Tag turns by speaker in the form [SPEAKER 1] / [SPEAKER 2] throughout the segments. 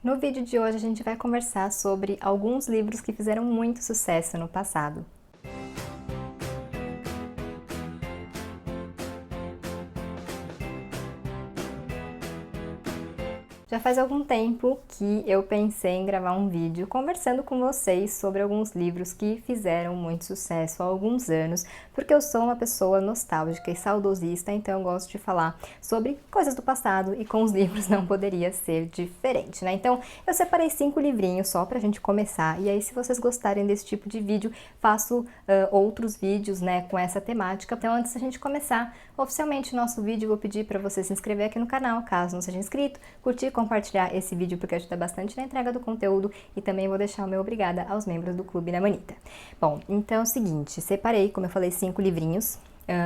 [SPEAKER 1] No vídeo de hoje a gente vai conversar sobre alguns livros que fizeram muito sucesso no passado. Já faz algum tempo que eu pensei em gravar um vídeo conversando com vocês sobre alguns livros que fizeram muito sucesso há alguns anos, porque eu sou uma pessoa nostálgica e saudosista, então eu gosto de falar sobre coisas do passado e com os livros não poderia ser diferente, né? Então eu separei 5 livrinhos só pra gente começar, e aí se vocês gostarem desse tipo de vídeo, faço outros vídeos, né, com essa temática. Então antes da gente começar oficialmente o nosso vídeo, eu vou pedir para você se inscrever aqui no canal, caso não seja inscrito, curtir, compartilhar esse vídeo porque ajuda bastante na entrega do conteúdo, e também vou deixar o meu obrigada aos membros do Clube da Manita. Bom, então é o seguinte, separei, como eu falei, 5 livrinhos.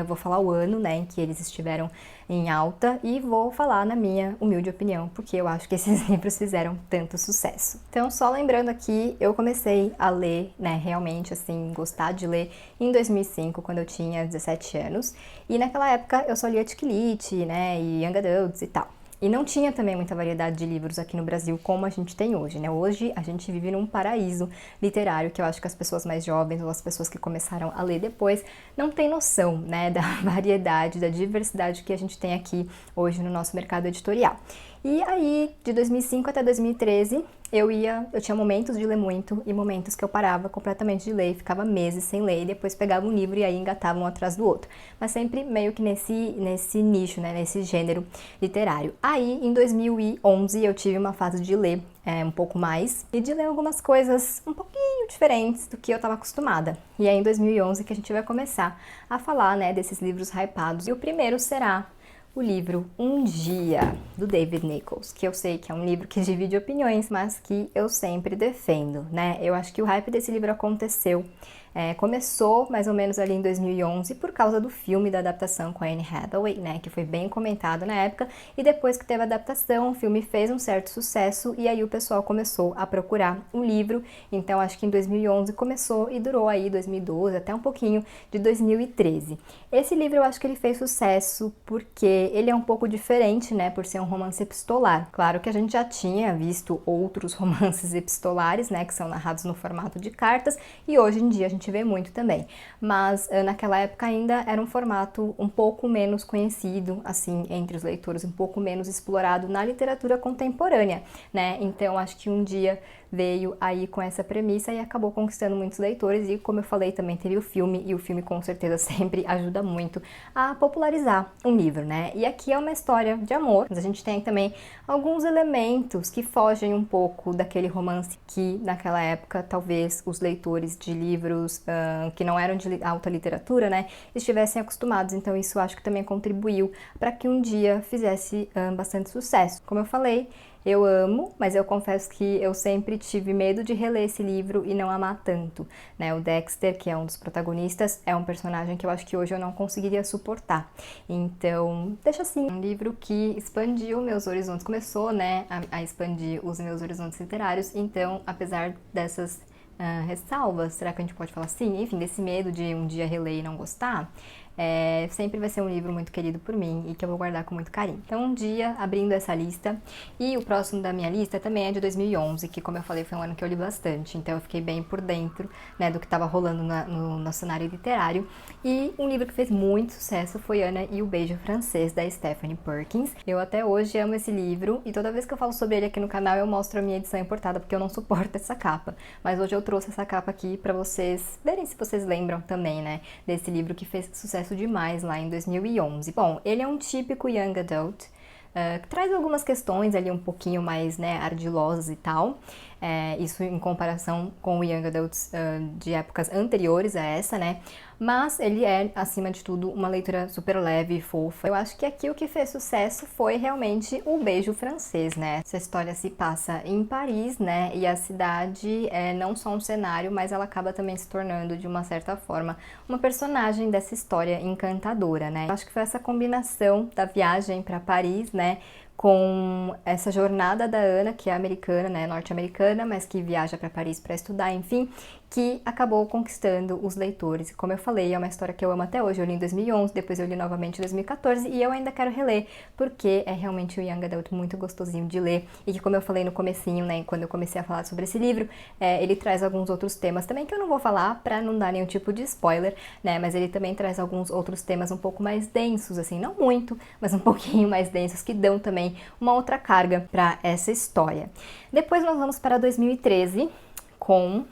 [SPEAKER 1] Vou falar o ano, né, em que eles estiveram em alta e vou falar na minha humilde opinião, porque eu acho que esses livros fizeram tanto sucesso. Então, só lembrando aqui, eu comecei a ler, né, realmente, assim, gostar de ler em 2005, quando eu tinha 17 anos, e naquela época eu só lia Tiklit, né, e Young Adults e tal. E não tinha também muita variedade de livros aqui no Brasil como a gente tem hoje, né? Hoje a gente vive num paraíso literário que eu acho que as pessoas mais jovens ou as pessoas que começaram a ler depois não têm noção, né, da variedade, da diversidade que a gente tem aqui hoje no nosso mercado editorial. E aí, de 2005 até 2013, eu tinha momentos de ler muito e momentos que eu parava completamente de ler e ficava meses sem ler e depois pegava um livro e aí engatava um atrás do outro. Mas sempre meio que nesse nicho, né, nesse gênero literário. Aí, em 2011, eu tive uma fase de ler um pouco mais e de ler algumas coisas um pouquinho diferentes do que eu estava acostumada. E é em 2011 que a gente vai começar a falar, né, desses livros hypados. E o primeiro será o livro Um Dia, do David Nichols, que eu sei que é um livro que divide opiniões, mas que eu sempre defendo, né? Eu acho que o hype desse livro aconteceu, começou mais ou menos ali em 2011 por causa do filme da adaptação com a Anne Hathaway, né? Que foi bem comentado na época, e depois que teve a adaptação, o filme fez um certo sucesso e aí o pessoal começou a procurar o livro. Então acho que em 2011 começou e durou aí 2012 até um pouquinho de 2013. Esse livro eu acho que ele fez sucesso porque ele é um pouco diferente, né, por ser um romance epistolar. Claro que a gente já tinha visto outros romances epistolares, né, que são narrados no formato de cartas, e hoje em dia a gente vê muito também. Mas naquela época ainda era um formato um pouco menos conhecido, assim, entre os leitores, um pouco menos explorado na literatura contemporânea, né? Então acho que Um Dia veio aí com essa premissa e acabou conquistando muitos leitores, e como eu falei, também teve o filme, e o filme com certeza sempre ajuda muito a popularizar um livro, né? E aqui é uma história de amor, mas a gente tem também alguns elementos que fogem um pouco daquele romance que naquela época talvez os leitores de livros que não eram de alta literatura, né, estivessem acostumados. Então isso acho que também contribuiu para que Um Dia fizesse bastante sucesso. Como eu falei, eu amo, mas eu confesso que eu sempre tive medo de reler esse livro e não amar tanto, né? O Dexter, que é um dos protagonistas, é um personagem que eu acho que hoje eu não conseguiria suportar. Então, deixa assim, um livro que expandiu meus horizontes, começou, né, a expandir os meus horizontes literários. Então, apesar dessas ressalvas, será que a gente pode falar assim? Enfim, desse medo de um dia reler e não gostar, sempre vai ser um livro muito querido por mim e que eu vou guardar com muito carinho. Então, Um Dia, abrindo essa lista, e o próximo da minha lista também é de 2011, que, como eu falei, foi um ano que eu li bastante, então eu fiquei bem por dentro, né, do que estava rolando no cenário literário. E um livro que fez muito sucesso foi Ana e o Beijo Francês, da Stephanie Perkins. Eu até hoje amo esse livro, e toda vez que eu falo sobre ele aqui no canal eu mostro a minha edição importada, porque eu não suporto essa capa. Mas hoje eu trouxe essa capa aqui pra vocês verem se vocês lembram também, né, desse livro que fez sucesso demais lá em 2011. Bom, ele é um típico young adult, que traz algumas questões ali um pouquinho mais, né, ardilosas e tal. Isso em comparação com o Young Adults de épocas anteriores a essa, né? Mas ele é, acima de tudo, uma leitura super leve e fofa. Eu acho que aqui o que fez sucesso foi realmente o Beijo Francês, né? Essa história se passa em Paris, né? E a cidade é não só um cenário, mas ela acaba também se tornando, de uma certa forma, uma personagem dessa história encantadora, né? Eu acho que foi essa combinação da viagem para Paris, né, com essa jornada da Ana, que é americana, né, norte-americana, mas que viaja para Paris para estudar, enfim, que acabou conquistando os leitores. Como eu falei, é uma história que eu amo até hoje. Eu li em 2011, depois eu li novamente em 2014 e eu ainda quero reler, porque é realmente um young adult muito gostosinho de ler e que, como eu falei no comecinho, né, quando eu comecei a falar sobre esse livro, ele traz alguns outros temas também que eu não vou falar para não dar nenhum tipo de spoiler, né, mas ele também traz alguns outros temas um pouco mais densos, assim, não muito, mas um pouquinho mais densos, que dão também uma outra carga para essa história. Depois nós vamos para 2013 com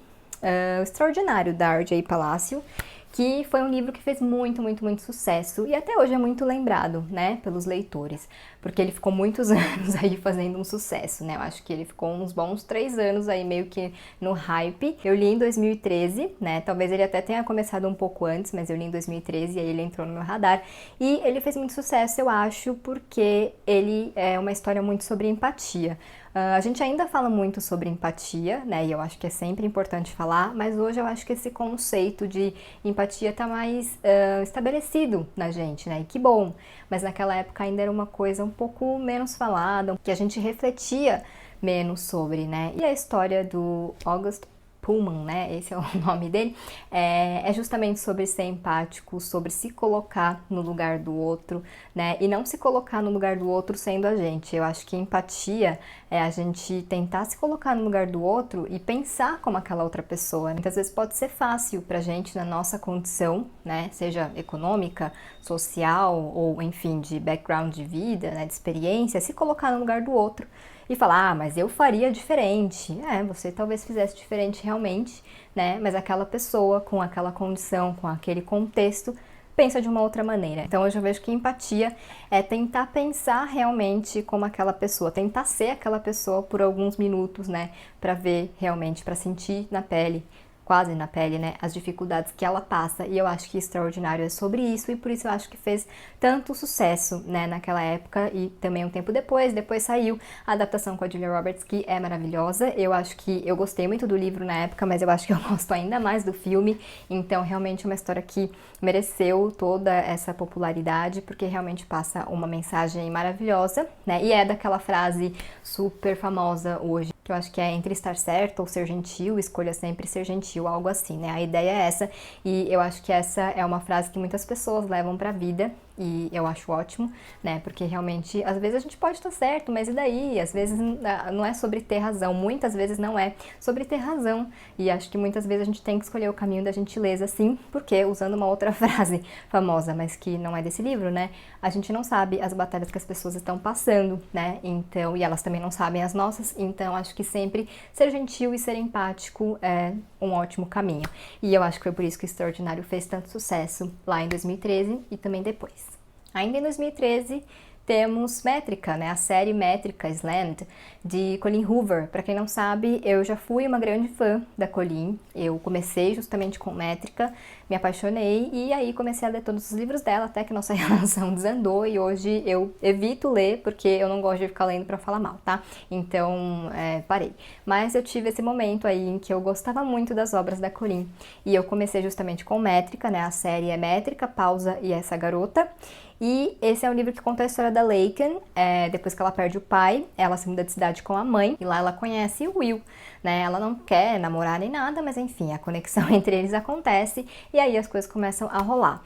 [SPEAKER 1] O Extraordinário, da R.J. Palacio, que foi um livro que fez muito sucesso e até hoje é muito lembrado, né, pelos leitores, porque ele ficou muitos anos aí fazendo um sucesso, né, eu acho que ele ficou uns bons 3 anos aí meio que no hype. Eu li em 2013, né, talvez ele até tenha começado um pouco antes, mas eu li em 2013 e aí ele entrou no meu radar e ele fez muito sucesso, eu acho, porque ele é uma história muito sobre empatia. A gente ainda fala muito sobre empatia, né, e eu acho que é sempre importante falar, mas hoje eu acho que esse conceito de empatia está mais estabelecido na gente, né, e que bom, mas naquela época ainda era uma coisa um pouco menos falada, que a gente refletia menos sobre, né, e a história do August Pullman, né, esse é o nome dele, é justamente sobre ser empático, sobre se colocar no lugar do outro, né, e não se colocar no lugar do outro sendo a gente. Eu acho que empatia é a gente tentar se colocar no lugar do outro e pensar como aquela outra pessoa. Muitas vezes pode ser fácil pra gente, na nossa condição, né, seja econômica, social ou, enfim, de background de vida, né, de experiência, se colocar no lugar do outro e falar, ah, mas eu faria diferente. Você talvez fizesse diferente realmente, né? Mas aquela pessoa com aquela condição, com aquele contexto, pensa de uma outra maneira. Então hoje eu vejo que empatia é tentar pensar realmente como aquela pessoa, tentar ser aquela pessoa por alguns minutos, né? Pra ver realmente, pra sentir na pele, quase na pele, né, as dificuldades que ela passa, e eu acho que Extraordinário é sobre isso, e por isso eu acho que fez tanto sucesso, né, naquela época, e também um tempo depois saiu a adaptação com a Julia Roberts, que é maravilhosa. Eu acho que eu gostei muito do livro na época, mas eu acho que eu gosto ainda mais do filme, então realmente é uma história que mereceu toda essa popularidade, porque realmente passa uma mensagem maravilhosa, né, e é daquela frase super famosa hoje, que eu acho que é entre estar certo ou ser gentil, escolha sempre ser gentil, algo assim, né? A ideia é essa, e eu acho que essa é uma frase que muitas pessoas levam pra vida, e eu acho ótimo, né? Porque realmente, às vezes a gente pode estar certo, mas e daí? Às vezes não é sobre ter razão, muitas vezes não é sobre ter razão, e acho que muitas vezes a gente tem que escolher o caminho da gentileza, sim, porque, usando uma outra frase famosa, mas que não é desse livro, né? A gente não sabe as batalhas que as pessoas estão passando, né? Então, e elas também não sabem as nossas, então acho que sempre ser gentil e ser empático é um ótimo caminho. E eu acho que foi por isso que o Extraordinário fez tanto sucesso lá em 2013 e também depois. Ainda em 2013, temos Métrica, né? A série Métrica, Slammed, de Colleen Hoover. Para quem não sabe, eu já fui uma grande fã da Colleen. Eu comecei justamente com Métrica, me apaixonei e aí comecei a ler todos os livros dela, até que nossa relação desandou e hoje eu evito ler porque eu não gosto de ficar lendo para falar mal, tá? Então, parei. Mas eu tive esse momento aí em que eu gostava muito das obras da Colleen e eu comecei justamente com Métrica, né? A série é Métrica, Pausa e Essa Garota. E esse é um livro que conta a história da Laken, depois que ela perde o pai, ela se muda de cidade com a mãe, e lá ela conhece o Will, né? Ela não quer namorar nem nada, mas enfim, a conexão entre eles acontece, e aí as coisas começam a rolar.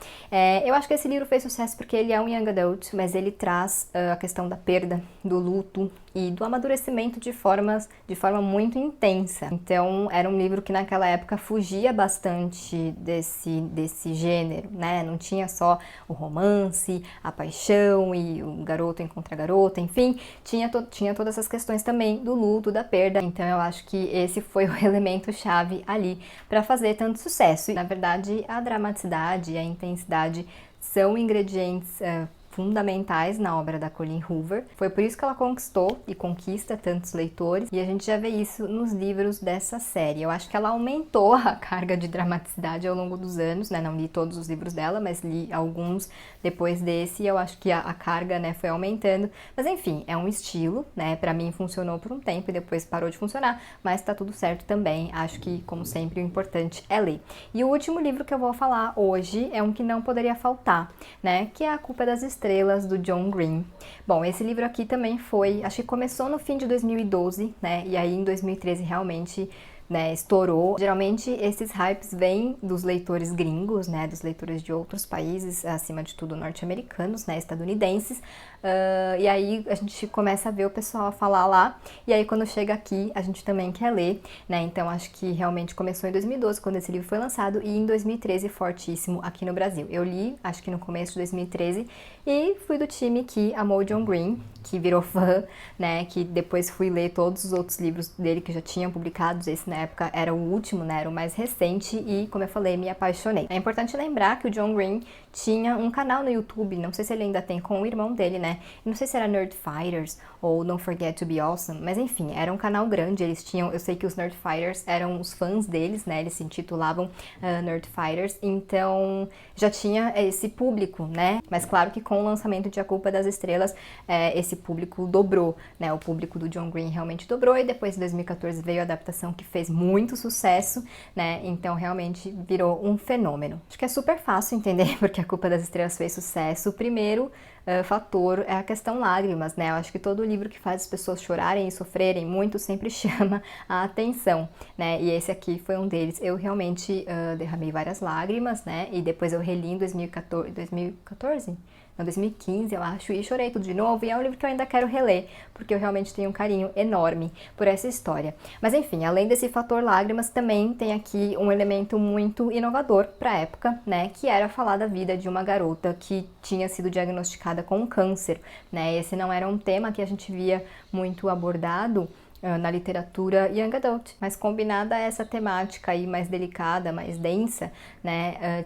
[SPEAKER 1] Eu acho que esse livro fez sucesso porque ele é um young adult, mas ele traz a questão da perda, do luto e do amadurecimento de forma muito intensa. Então, era um livro que naquela época fugia bastante desse gênero, né? Não tinha só o romance, a paixão e o garoto encontra a garota, enfim, tinha todas essas questões também do luto, da perda. Então, eu acho que esse foi o elemento chave ali para fazer tanto sucesso. E, na verdade, a dramaticidade e a intensidade são ingredientes fundamentais na obra da Colleen Hoover. Foi por isso que ela conquistou e conquista tantos leitores, e a gente já vê isso nos livros dessa série. Eu acho que ela aumentou a carga de dramaticidade ao longo dos anos, né? Não li todos os livros dela, mas li alguns depois desse, e eu acho que a carga, né, foi aumentando. Mas enfim, é um estilo, né? Pra mim funcionou por um tempo e depois parou de funcionar, mas tá tudo certo também. Acho que, como sempre, o importante é ler. E o último livro que eu vou falar hoje é um que não poderia faltar, né? Que é A Culpa das Estrelas, Estrelas, do John Green. Bom, esse livro aqui também foi, acho que começou no fim de 2012, né, e aí em 2013 realmente, né, estourou. Geralmente esses hypes vêm dos leitores gringos, né, dos leitores de outros países, acima de tudo norte-americanos, né, estadunidenses, e aí a gente começa a ver o pessoal falar lá, e aí quando chega aqui a gente também quer ler, né, então acho que realmente começou em 2012, quando esse livro foi lançado, e em 2013 fortíssimo aqui no Brasil. Eu li, acho que no começo de 2013, e fui do time que amou John Green, que virou fã, né, que depois fui ler todos os outros livros dele que já tinham publicados. Esse na época era o último, né, era o mais recente, e como eu falei, me apaixonei. É importante lembrar que o John Green tinha um canal no YouTube, não sei se ele ainda tem, com o irmão dele, né, não sei se era Nerd Fighters ou Don't Forget to Be Awesome, mas enfim, era um canal grande, eles tinham, eu sei que os Nerd Fighters eram os fãs deles, né, eles se intitulavam Nerd Fighters, então já tinha esse público, né, mas claro que com o lançamento de A Culpa das Estrelas, esse público dobrou, né, o público do John Green realmente dobrou, e depois em 2014 veio a adaptação que fez muito sucesso, né, então realmente virou um fenômeno. Acho que é super fácil entender porque A Culpa das Estrelas fez sucesso. O primeiro fator é a questão lágrimas, né, eu acho que todo livro que faz as pessoas chorarem e sofrerem muito sempre chama a atenção, né, e esse aqui foi um deles. Eu realmente derramei várias lágrimas, né, e depois eu reli em 2014? Não, 2015, eu acho, e chorei tudo de novo, e é um livro que eu ainda quero reler, porque eu realmente tenho um carinho enorme por essa história. Mas enfim, além desse fator lágrimas, também tem aqui um elemento muito inovador para a época, né, que era falar da vida de uma garota que tinha sido diagnosticada com um câncer, né, esse não era um tema que a gente via muito abordado na literatura young adult, mas combinada a essa temática aí mais delicada, mais densa, né,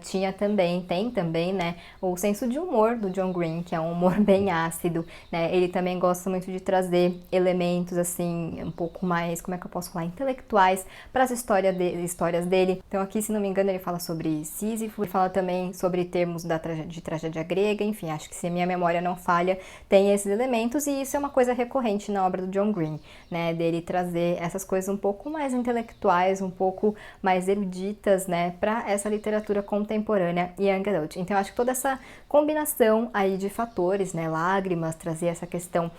[SPEAKER 1] tem também, né, o senso de humor do John Green, que é um humor bem ácido, né, ele também gosta muito de trazer elementos, assim, um pouco mais, como é que eu posso falar, intelectuais para as histórias dele. Então aqui, se não me engano, ele fala sobre Sísifo, ele fala também sobre termos de tragédia grega, enfim, acho que se a minha memória não falha, tem esses elementos, e isso é uma coisa recorrente na obra do John Green, né, dele trazer essas coisas um pouco mais intelectuais, um pouco mais eruditas, né, para essa literatura contemporânea e young adult. Então, eu acho que toda essa combinação aí de fatores, né, lágrimas, trazer essa questão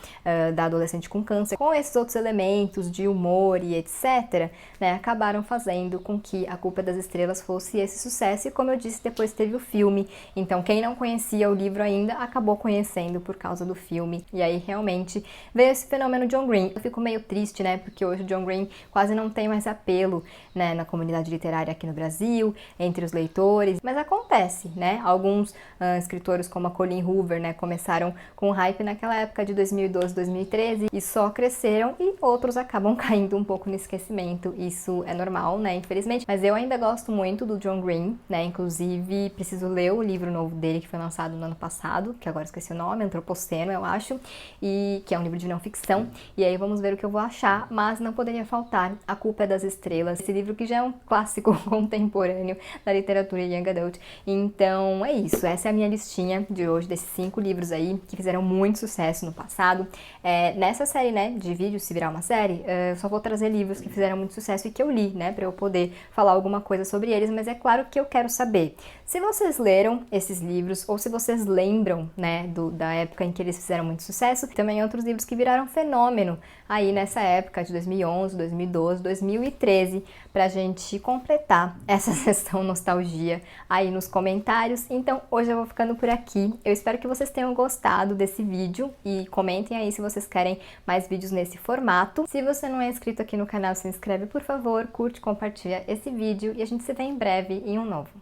[SPEAKER 1] da adolescente com câncer, com esses outros elementos de humor e etc., né, acabaram fazendo com que A Culpa das Estrelas fosse esse sucesso, e como eu disse, depois teve o filme, então quem não conhecia o livro ainda, acabou conhecendo por causa do filme, e aí realmente veio esse fenômeno John Green. Eu fico meio triste, né, porque hoje o John Green quase não tem mais apelo, né, na comunidade literária aqui no Brasil, entre os leitores, mas acontece, né, alguns escritores como a Colleen Hoover, né, começaram com hype naquela época de 2012, 2013 e só cresceram, e outros acabam caindo um pouco no esquecimento. Isso é normal, né, infelizmente, mas eu ainda gosto muito do John Green, né, inclusive preciso ler o livro novo dele que foi lançado no ano passado, que agora esqueci o nome, Antropoceno, eu acho, e que é um livro de não ficção, e aí vamos ver o que eu vou achar, mas não poderia faltar A Culpa é das Estrelas, esse livro que já é um clássico contemporâneo da literatura young adult. Então é isso, essa é a minha listinha de hoje, desses 5 livros aí que fizeram muito sucesso no passado. Nessa série, né, de vídeos, se virar uma série, eu só vou trazer livros que fizeram muito sucesso e que eu li, né, pra eu poder falar alguma coisa sobre eles, mas é claro que eu quero saber se vocês leram esses livros, ou se vocês lembram, né, da época em que eles fizeram muito sucesso. Também outros livros que viraram fenômeno aí nessa época de 2011, 2012, 2013, pra gente completar essa sessão nostalgia aí nos comentários. Então hoje eu vou ficando por aqui, eu espero que vocês tenham gostado desse vídeo, e comentem aí se vocês querem mais vídeos nesse formato. Se você não é inscrito aqui no canal, se inscreve por favor, curte, compartilha esse vídeo, e a gente se vê em breve em um novo.